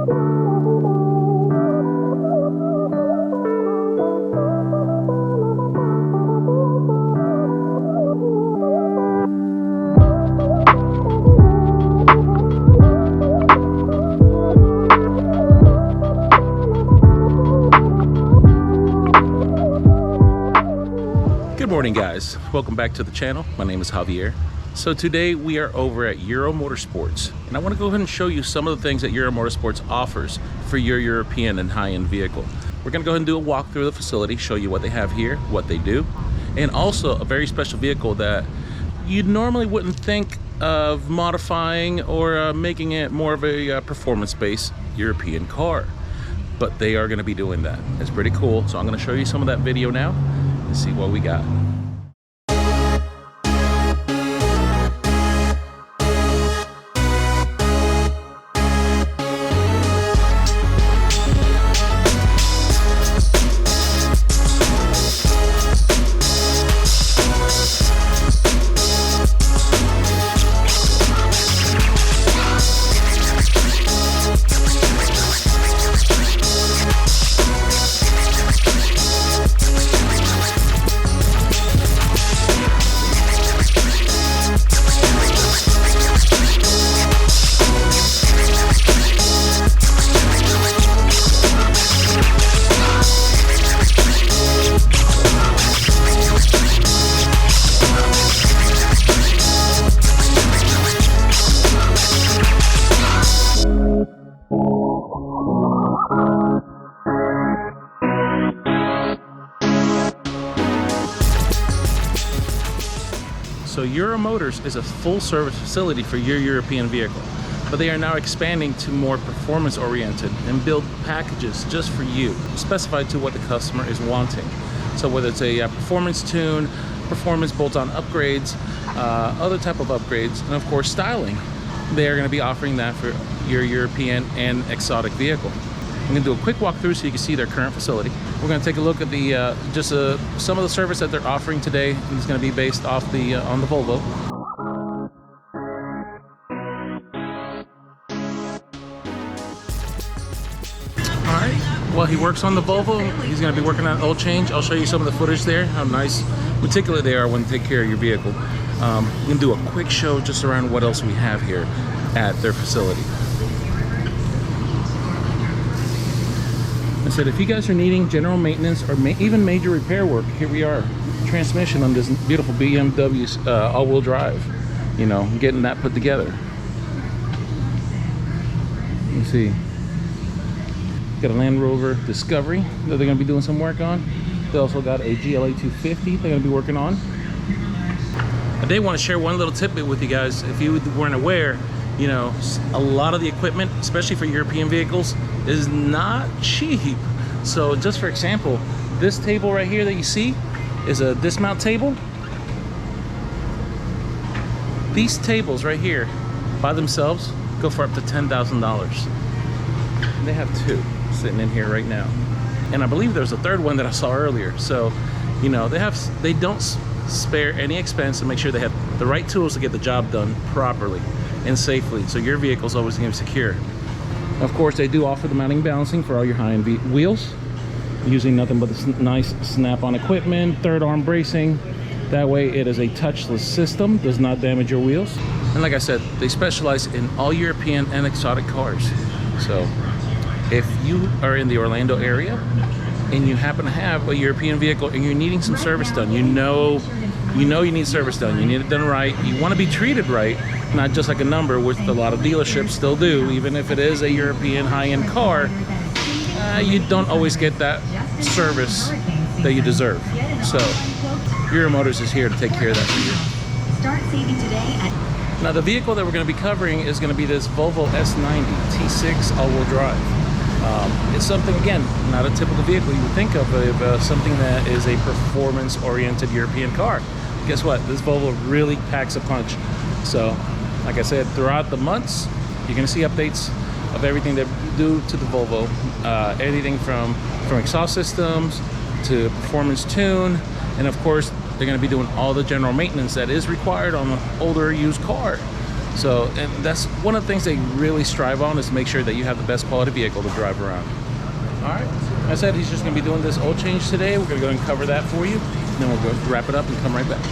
Good morning, guys. Welcome back to the channel. My name is Javier. So today we are over at Euro Motorsports, and I want to go ahead and show you some of the things that Euro Motorsports offers for your European and high-end vehicle. We're going to go ahead and do a walk through the facility, show you what they have here, what they do, and also a very special vehicle that you normally wouldn't think of modifying or making it more of a performance-based European car, but they are going to be doing that. It's pretty cool. So I'm going to show you some of that video now and see what we got. So Euro Motors is a full service facility for your European vehicle, but they are now expanding to more performance oriented and build packages just for you, specified to what the customer is wanting. So whether it's a performance tune, performance bolt-on upgrades, other type of upgrades, and of course styling, they are going to be offering that for your European and exotic vehicle. I'm going to do a quick walkthrough so you can see their current facility. We're going to take a look at the some of the service that they're offering today, and it's going to be based off the on the Volvo. All right. While he works on the Volvo, he's going to be working on oil change. I'll show you some of the footage there, how nice, meticulous they are when they take care of your vehicle. I'm going to do a quick show just around what else we have here at their facility. I said, if you guys are needing general maintenance or even major repair work, here we are. Transmission on this beautiful BMW all-wheel drive. You know, getting that put together. Let's see. Got a Land Rover Discovery that they're going to be doing some work on. They also got a GLA 250 they're going to be working on. I did want to share one little tidbit with you guys. If you weren't aware, you know, a lot of the equipment, especially for European vehicles, is not cheap. So just for example, this table right here that you see is a dismount table. These tables right here by themselves go for up to $10,000. They have two sitting in here right now, and I believe there's a third one that I saw earlier. So you know, they don't spare any expense to make sure they have the right tools to get the job done properly and safely, so your vehicle's always going to be secure. Of course, they do offer the mounting balancing for all your high-end wheels, using nothing but this nice snap-on equipment, third arm bracing. That way it is a touchless system, does not damage your wheels. And like I said, they specialize in all European and exotic cars. So if you are in the Orlando area and you happen to have a European vehicle and you're needing some service done, you know you need service done, you need it done right, you want to be treated right, not just like a number, which a lot of dealerships still do. Even if it is a European high-end car, you don't always get that service that you deserve. So Euro Motors is here to take care of that for you. Start saving today at... Now the vehicle that we're going to be covering is going to be this Volvo S90 T6 all-wheel drive. It's something, again, not a typical vehicle you would think of something that is a performance-oriented European car. Guess what? This Volvo really packs a punch. So, like I said, throughout the months, you're going to see updates of everything they do to the Volvo. Anything from exhaust systems to performance tune, and of course, they're going to be doing all the general maintenance that is required on an older used car. So, and that's one of the things they really strive on, is to make sure that you have the best quality vehicle to drive around. All right, I said he's just gonna be doing this oil change today. We're gonna go and cover that for you. Then we'll go wrap it up and come right back.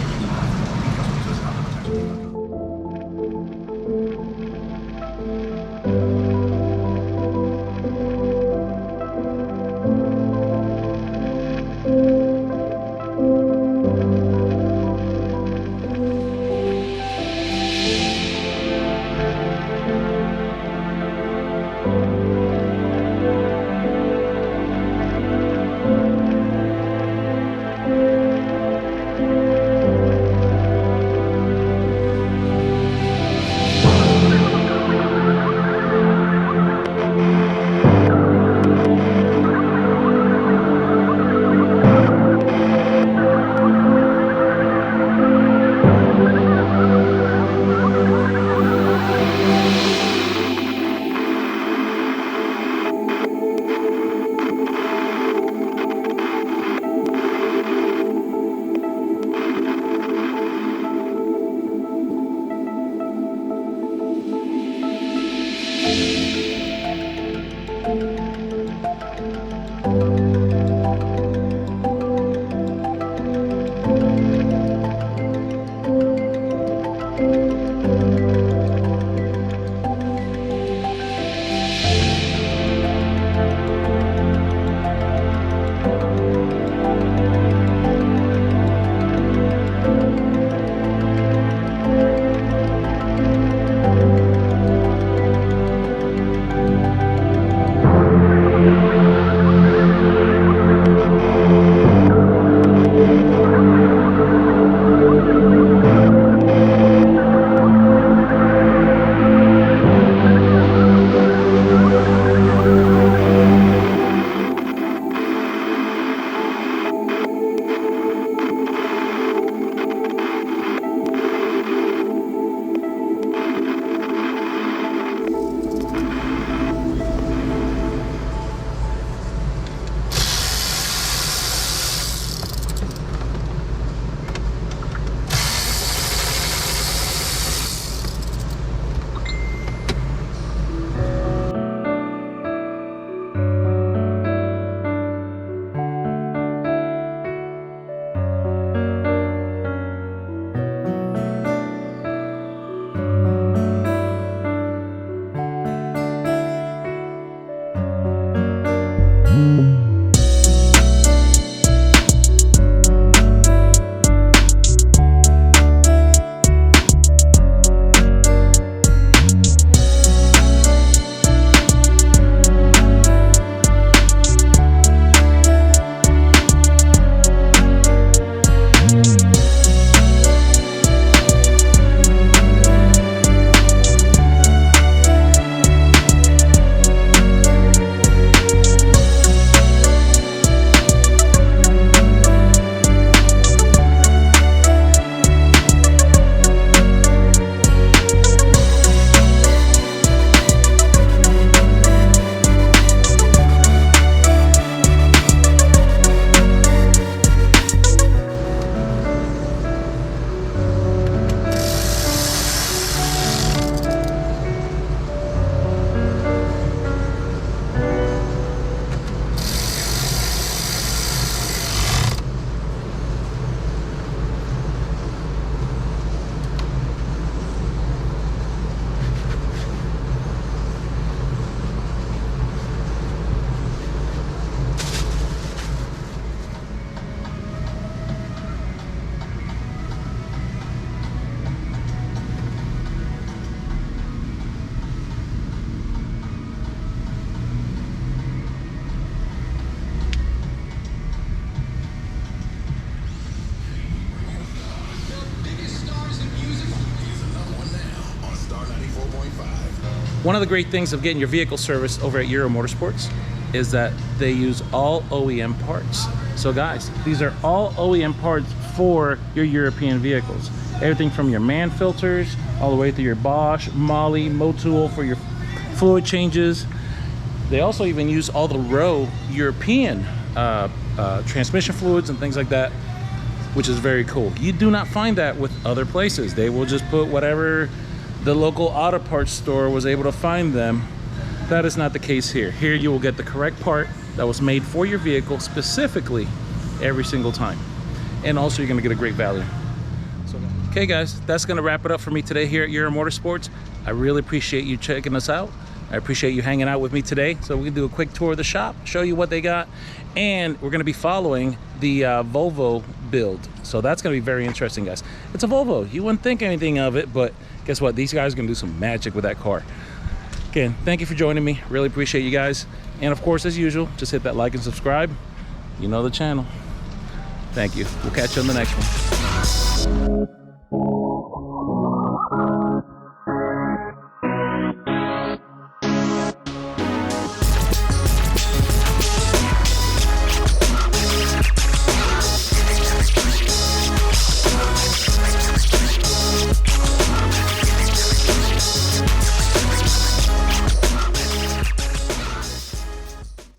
One of the great things of getting your vehicle serviced over at Euro Motorsports is that they use all OEM parts. So guys, these are all OEM parts for your European vehicles. Everything from your man filters all the way through your Bosch, Moly, Motul for your fluid changes. They also even use all the Rowe European transmission fluids and things like that, which is very cool. You do not find that with other places. They will just put whatever the local auto parts store was able to find them. That is not the case here. Here you will get the correct part that was made for your vehicle specifically every single time. And also you're gonna get a great value. So, okay guys, that's gonna wrap it up for me today here at Euro Motorsports. I really appreciate you checking us out. I appreciate you hanging out with me today. So we can do a quick tour of the shop, show you what they got, and we're gonna be following the Volvo build. So that's gonna be very interesting, guys. It's a Volvo. You wouldn't think anything of it, but guess what? These guys are gonna do some magic with that car. Again, thank you for joining me. Really appreciate you guys. And of course, as usual, just hit that like and subscribe. You know the channel. Thank you. We'll catch you on the next one.